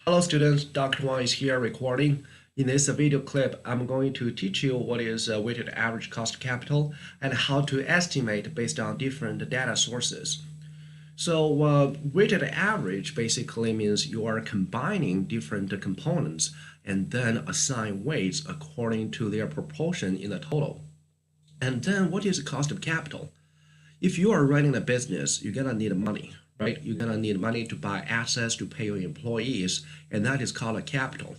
Hello students, Dr. Wang is here recording. In this video clip, I'm going to teach you what is weighted average cost of capital and how to estimate based on different data sources. So weighted average basically means you are combining different components and then assign weights according to their proportion in the total. And then what is the cost of capital? If you are running a business, you're gonna need money, right? You're gonna need money to buy assets to pay your employees, and that is called a capital.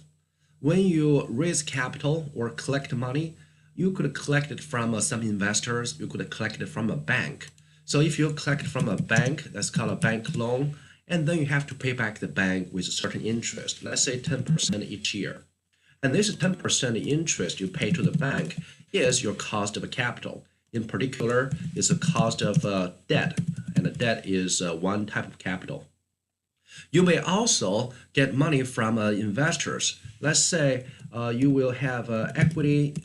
When you raise capital or collect money, you could collect it from some investors, you could collect it from a bank. So if you collect from a bank, that's called a bank loan, and then you have to pay back the bank with a certain interest, let's say 10% each year. And this 10% interest you pay to the bank is your cost of capital. In particular, is the cost of debt, and the debt is one type of capital. You may also get money from investors. Let's say you will have an equity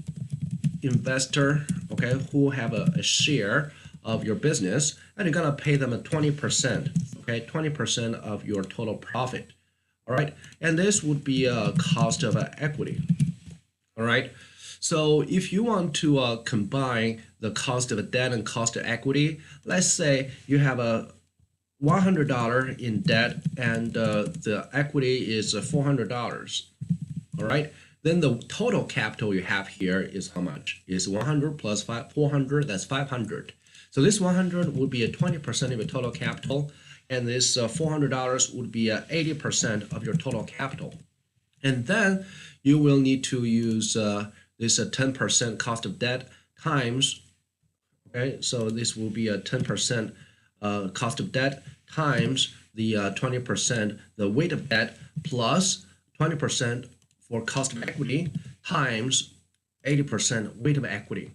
investor, okay, who have a share of your business, and you're gonna pay them a 20%, okay, 20% of your total profit. All right, and this would be a cost of equity. All right, so if you want to combine the cost of debt and cost of equity, let's say you have a $100 in debt and the equity is $400. All right, then the total capital you have here is how much? Is 100 plus 400, that's 500. So this 100 would be a 20% of your total capital, and this $400 would be 80% of your total capital. And then you will need to use this 10% cost of debt times, okay, so this will be a 10% cost of debt times the 20%, the weight of debt, plus 20% for cost of equity times 80% weight of equity.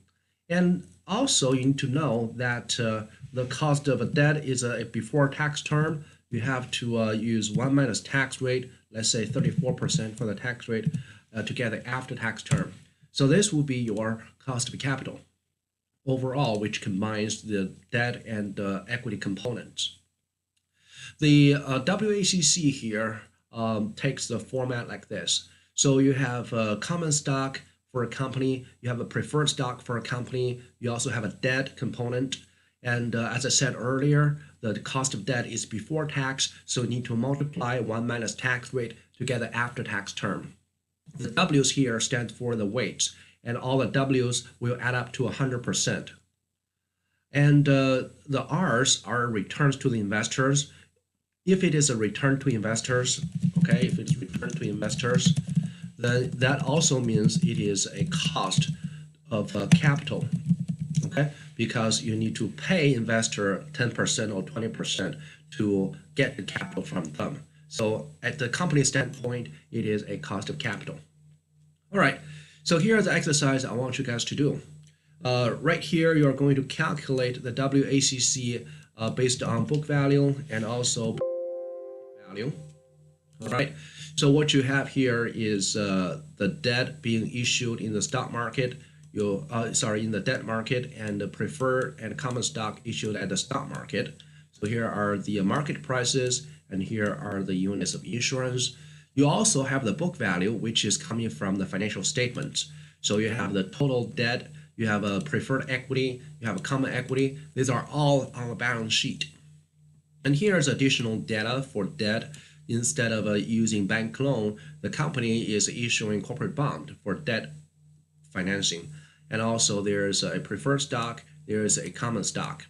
And also you need to know that the cost of a debt is a before tax term. You have to use 1 minus tax rate, let's say 34% for the tax rate to get the after tax term. So this will be your cost of capital overall, which combines the debt and equity components. The WACC here takes the format like this. So you have a common stock for a company, you have a preferred stock for a company, you also have a debt component. And as I said earlier, the cost of debt is before tax, so you need to multiply 1 minus tax rate to get the after tax term. The W's here stand for the weights, and all the W's will add up to 100%. And the R's are returns to the investors. If it is a return to investors, okay, if it's return to investors, then that also means it is a cost of capital, okay, because you need to pay investor 10% or 20% to get the capital from them. So at the company standpoint, it is a cost of capital. All right, so here's the exercise I want you guys to do. Right here, you're going to calculate the WACC based on book value and also value. All right, so what you have here is the debt being issued in the stock market, in the debt market, and the preferred and common stock issued at the stock market. So here are the market prices, and here are the units of insurance. You also have the book value, which is coming from the financial statements. So you have the total debt, you have a preferred equity, you have a common equity. These are all on a balance sheet. And here's additional data for debt. Instead of using bank loan, the company is issuing corporate bond for debt financing. And also there's a preferred stock, there's a common stock.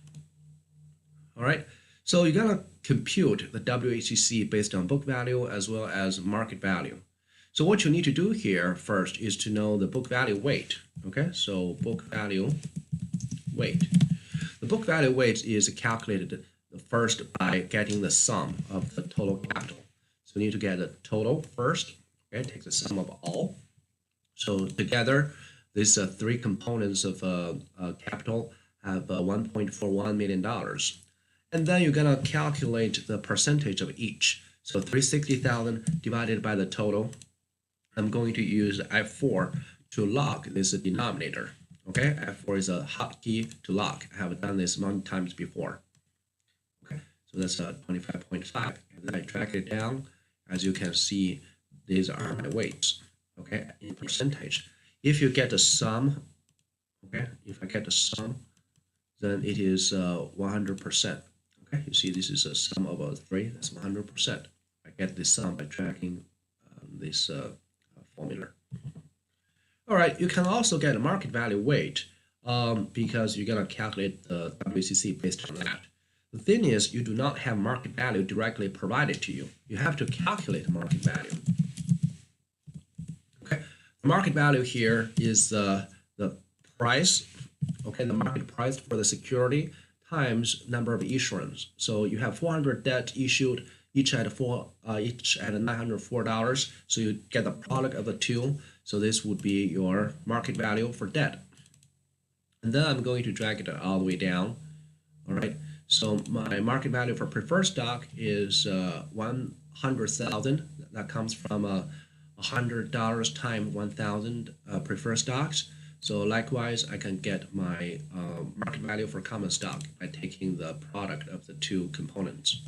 All right, so you're gonna compute the WACC based on book value as well as market value. So what you need to do here first is to know the book value weight. Okay, so book value weight. The book value weight is calculated first by getting the sum of the total capital. So you need to get the total first, okay, take the sum of all. So together, these three components of capital have $1.41 million. And then you're gonna calculate the percentage of each. So 360,000 divided by the total. I'm going to use F4 to log this denominator. Okay, F4 is a hotkey to log. I have done this many times before. Okay, so that's 25.5, and then I drag it down, As you can see, these are my weights, okay, in percentage. If you get the sum, okay, if I get the sum, then it is 100%. Okay, you see this is a sum of 3, that's 100%. I get the sum by tracking this formula. All right, you can also get a market value weight because you're going to calculate the WCC based on that. The thing is, you do not have market value directly provided to you. You have to calculate market value. Okay, the market value here is the price, okay, the market price for the security times number of issuance. So you have 400 debt issued, each at $904. So you get the product of the two. So this would be your market value for debt. And then I'm going to drag it all the way down. All right. So my market value for preferred stock is 100,000. That comes from $100 times 1,000 preferred stocks. So likewise, I can get my market value for common stock by taking the product of the two components.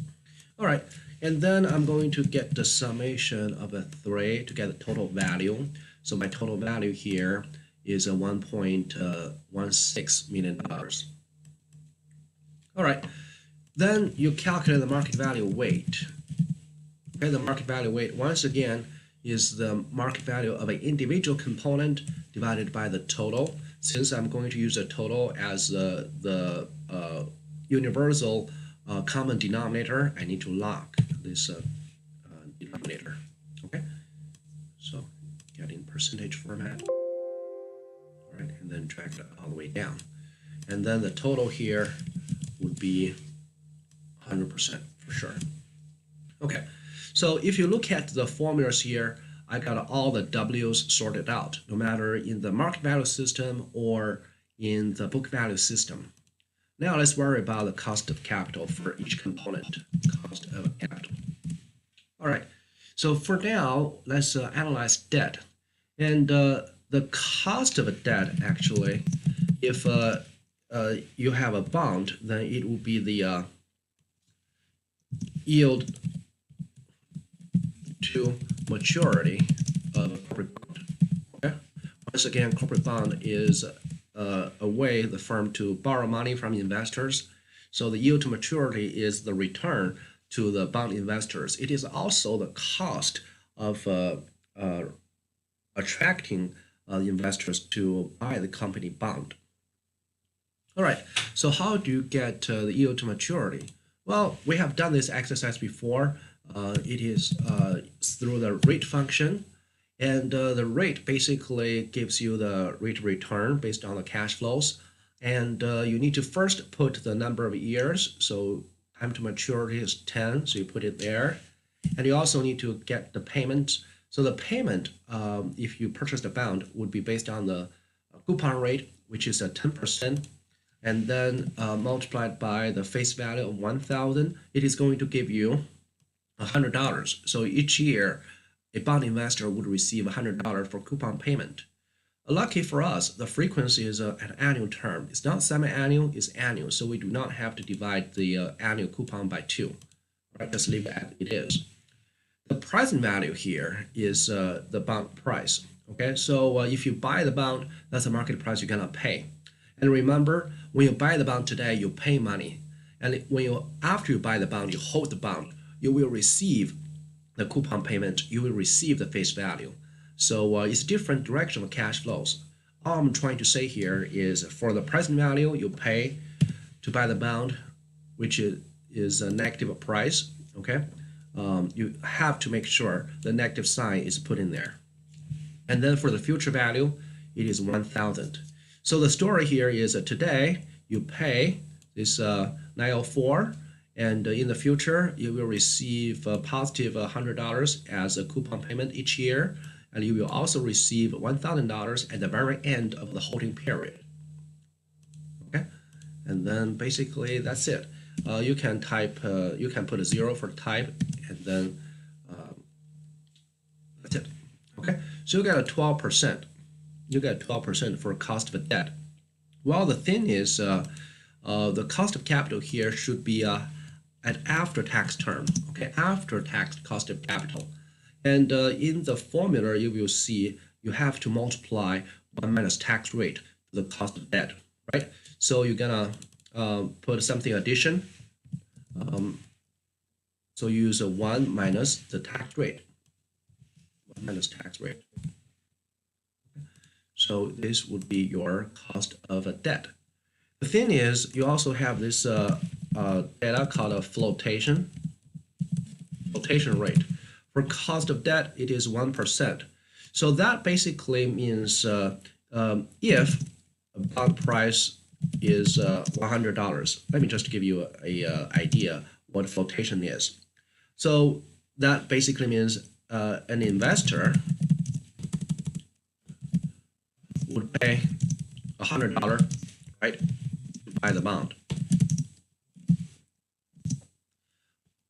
All right, and then I'm going to get the summation of the 3 to get the total value. So my total value here is $1.16 million. All right, then you calculate the market value weight. Okay, the market value weight, once again, is the market value of an individual component divided by the total. Since I'm going to use the total as the universal common denominator, I need to lock this denominator. Okay, so get in percentage format. All right, and then drag it all the way down. And then the total here would be 100% for sure. Okay, so if you look at the formulas here, I got all the W's sorted out, no matter in the market value system or in the book value system. Now let's worry about the cost of capital for each component, cost of capital. All right, so for now, let's analyze debt. And the cost of a debt, actually, if you have a bond, then it will be the yield to maturity of a corporate bond. Okay? Once again, corporate bond is a way the firm to borrow money from investors. So the yield to maturity is the return to the bond investors. It is also the cost of attracting investors to buy the company bond. All right, so how do you get the yield to maturity? Well, we have done this exercise before. It is through the rate function, and the rate basically gives you the rate of return based on the cash flows. And you need to first put the number of years. So time to maturity is 10, so you put it there. And you also need to get the payment. So the payment, if you purchase the bond, would be based on the coupon rate, which is 10%. And then multiplied by the face value of 1,000, it is going to give you $100. So each year, a bond investor would receive $100 for coupon payment. Lucky for us, the frequency is an annual term. It's not semi-annual, it's annual. So we do not have to divide the annual coupon by 2. Right? Just leave it as it is. The present value here is the bond price. Okay, so if you buy the bond, that's the market price you're gonna pay. And remember, when you buy the bond today, you pay money. And after you buy the bond, you hold the bond, you will receive the coupon payment, you will receive the face value. So it's a different direction of cash flows. All I'm trying to say here is for the present value, you pay to buy the bond, which is a negative price, okay? You have to make sure the negative sign is put in there. And then for the future value, it is 1,000. So the story here is that today you pay this 904, and in the future you will receive a positive $100 as a coupon payment each year, and you will also receive $1,000 at the very end of the holding period. Okay, and then basically that's it. You can type, you can put a 0 for type, and then that's it. Okay, so you get a 12%. You get 12% for cost of a debt. Well, the thing is, the cost of capital here should be at after-tax term, okay, after-tax cost of capital. And in the formula, you will see you have to multiply 1 minus tax rate to the cost of debt, right? So you're gonna put something addition. So use a 1 minus the tax rate. 1 minus tax rate. So this would be your cost of a debt. The thing is, you also have this data called a flotation rate. For cost of debt, it is 1%. So that basically means if a bond price is $100, let me just give you a idea what flotation is. So that basically means an investor would pay $100, right, to buy the bond.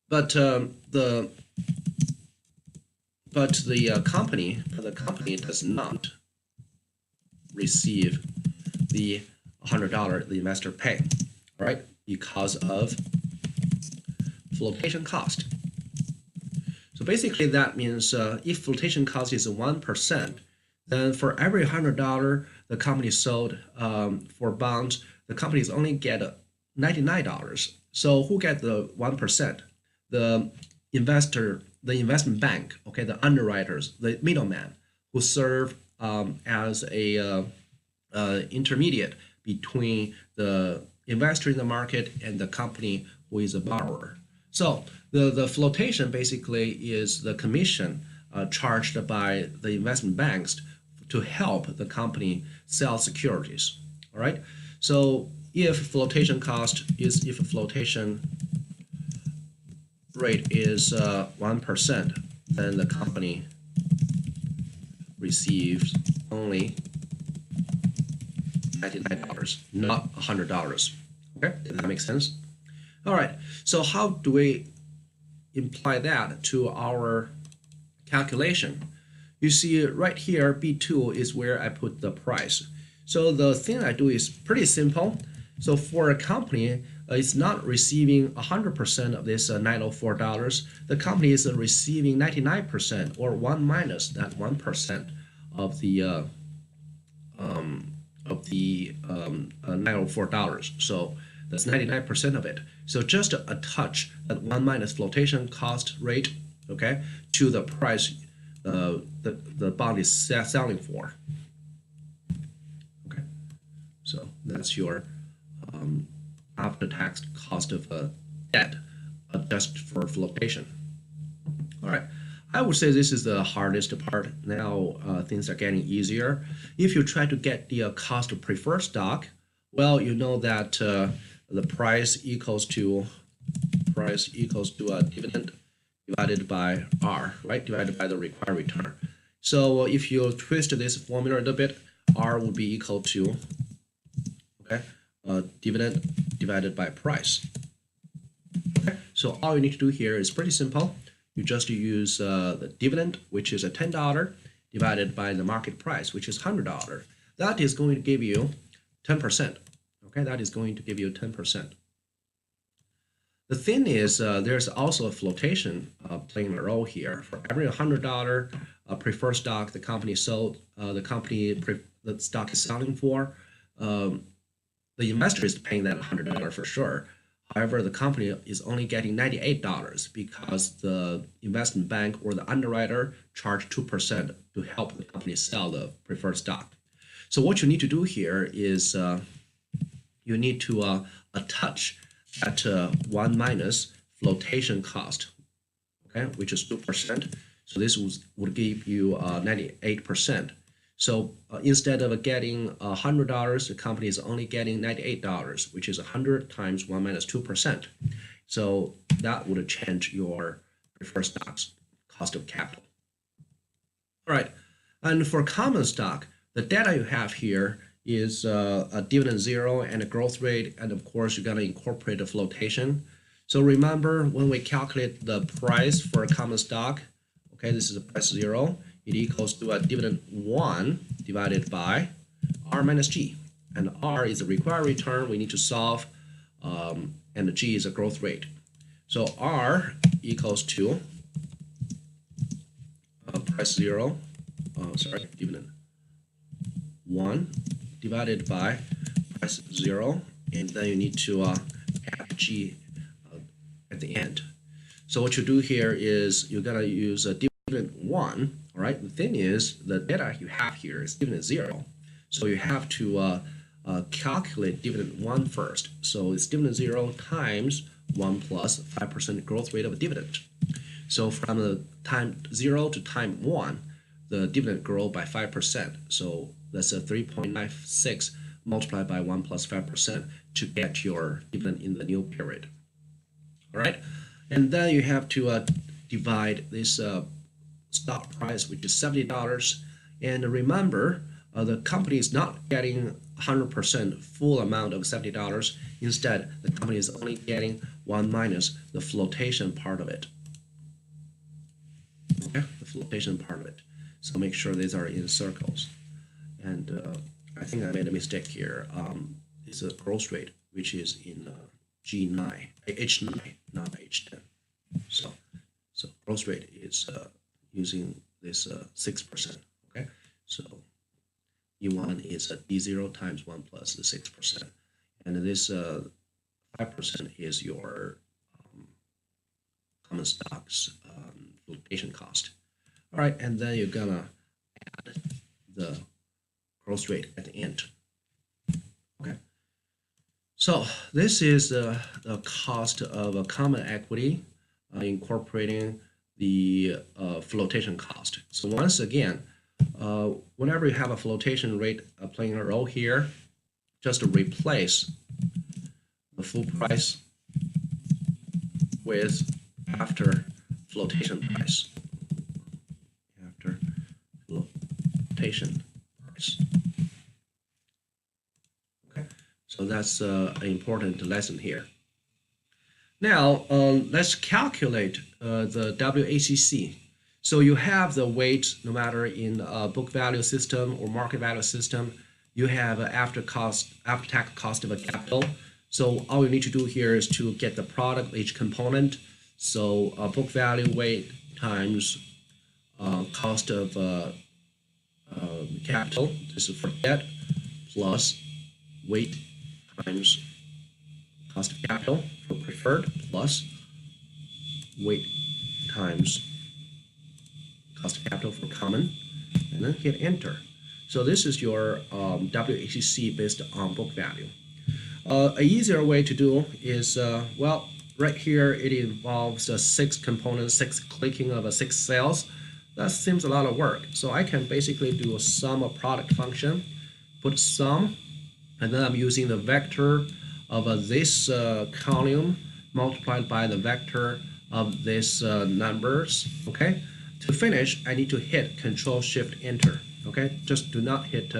But the company does not receive the $100 the investor pay, right, because of flotation cost. So basically that means if flotation cost is 1%, then for every $100 the company sold for bonds, the companies only get $99. So who get the 1%? The investor, the investment bank, okay, the underwriters, the middleman who serve as a intermediate between the investor in the market and the company who is a borrower. So the flotation basically is the commission charged by the investment banks to help the company sell securities. All right. So if flotation rate is 1%, then the company receives only $99, not $100. Okay, does that make sense? All right, so how do we imply that to our calculation? You see right here, B2 is where I put the price. So the thing I do is pretty simple. So for a company, it's not receiving 100% of this $904. The company is receiving 99%, or 1 minus that 1% of the $904. So that's 99% of it. So just a touch at 1 minus flotation cost rate, okay, to the price the bond is selling for. Okay, so that's your after-tax cost of debt adjusted for flotation. All right, I would say this is the hardest part. Now things are getting easier. If you try to get the cost of preferred stock, well, you know that the price equals to a dividend divided by R, right? Divided by the required return. So if you twist this formula a little bit, R would be equal to, okay, dividend divided by price. Okay, so all you need to do here is pretty simple. You just use the dividend, which is a $10, divided by the market price, which is $100. That is going to give you 10%. Okay, that is going to give you 10%. The thing is, there's also a flotation playing a role here. For every $100 preferred stock the company sold, the stock is selling for, the investor is paying that $100 for sure. However, the company is only getting $98 because the investment bank or the underwriter charged 2% to help the company sell the preferred stock. So what you need to do here is you need to attach at 1 minus flotation cost, okay, which is 2%. So this would give you 98%. So instead of getting $100, the company is only getting $98, which is 100 times 1 minus 2%. So that would change your preferred stock's cost of capital. All right, and for common stock, the data you have here is a dividend 0 and a growth rate, and of course you're going to incorporate the flotation. So remember, when we calculate the price for a common stock, okay, this is a price 0, it equals to a dividend 1 divided by R minus G, and R is the required return we need to solve, and the G is a growth rate. So R equals to price 0, dividend 1 divided by price 0, and then you need to add G at the end. So what you do here is you're gonna use a dividend 1. All right. The thing is, the data you have here is dividend 0, so you have to calculate dividend 1 first. So it's dividend 0 times 1 plus 5% growth rate of a dividend. So from the time 0 to time 1, the dividend grow by 5%. So that's a 3.96 multiplied by 1 plus 5% to get your dividend in the new period. All right, and then you have to divide this stock price, which is $70. And remember, the company is not getting 100% full amount of $70. Instead, the company is only getting 1 minus the flotation part of it. Okay, the flotation part of it. So make sure these are in circles. And I think I made a mistake here. It's a growth rate, which is in G9, H9, not H10. So growth rate is using this 6%. Okay, so E1 is D0 times 1 plus the 6%, and this 5% is your common stocks flotation cost. All right, and then you're gonna add the growth rate at the end. Okay, so this is the cost of a common equity incorporating the flotation cost. So once again, whenever you have a flotation rate playing a role here, just to replace the full price with after flotation price. After flotation price. Okay, so that's an important lesson here. Now, let's calculate the WACC. So you have the weight, no matter in a book value system or market value system, you have after-tax cost of a capital. So all you need to do here is to get the product of each component. So book value weight times cost of capital, this is for debt, plus weight times cost of capital for preferred, plus weight times cost of capital for common, and then hit enter. So this is your WACC based on book value. A easier way to do is, well, right here it involves 6 components, 6 clicking of 6 cells. That seems a lot of work. So I can basically do a sum of product function, put sum, and then I'm using the vector of this column multiplied by the vector of this numbers. Okay. To finish, I need to hit Control Shift Enter. Okay, just do not hit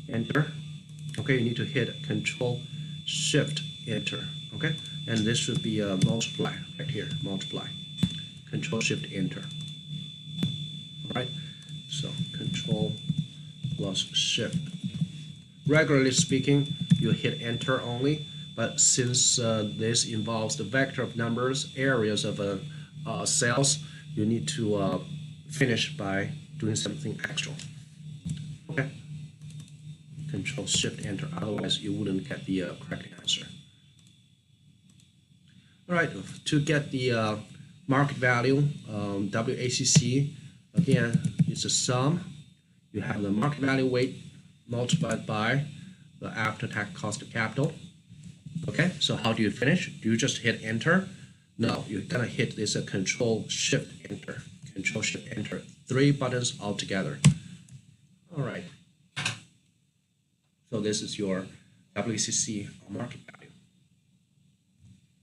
Enter. Okay, you need to hit Control Shift Enter. Okay, and this should be multiply right here. Multiply. Control Shift Enter. All right. So Control plus Shift. Regularly speaking, you hit Enter only, but since this involves the vector of numbers, areas of cells, you need to finish by doing something extra. Okay. Control Shift Enter. Otherwise, you wouldn't get the correct answer. All right. To get the market value, WACC, again, it's a sum. You have the market value weight multiplied by the after-tax cost of capital. Okay. So how do you finish? Do you just hit Enter? No, you're gonna hit this Control Shift Enter. Control Shift Enter. 3 buttons all together. All right. So this is your WACC market value.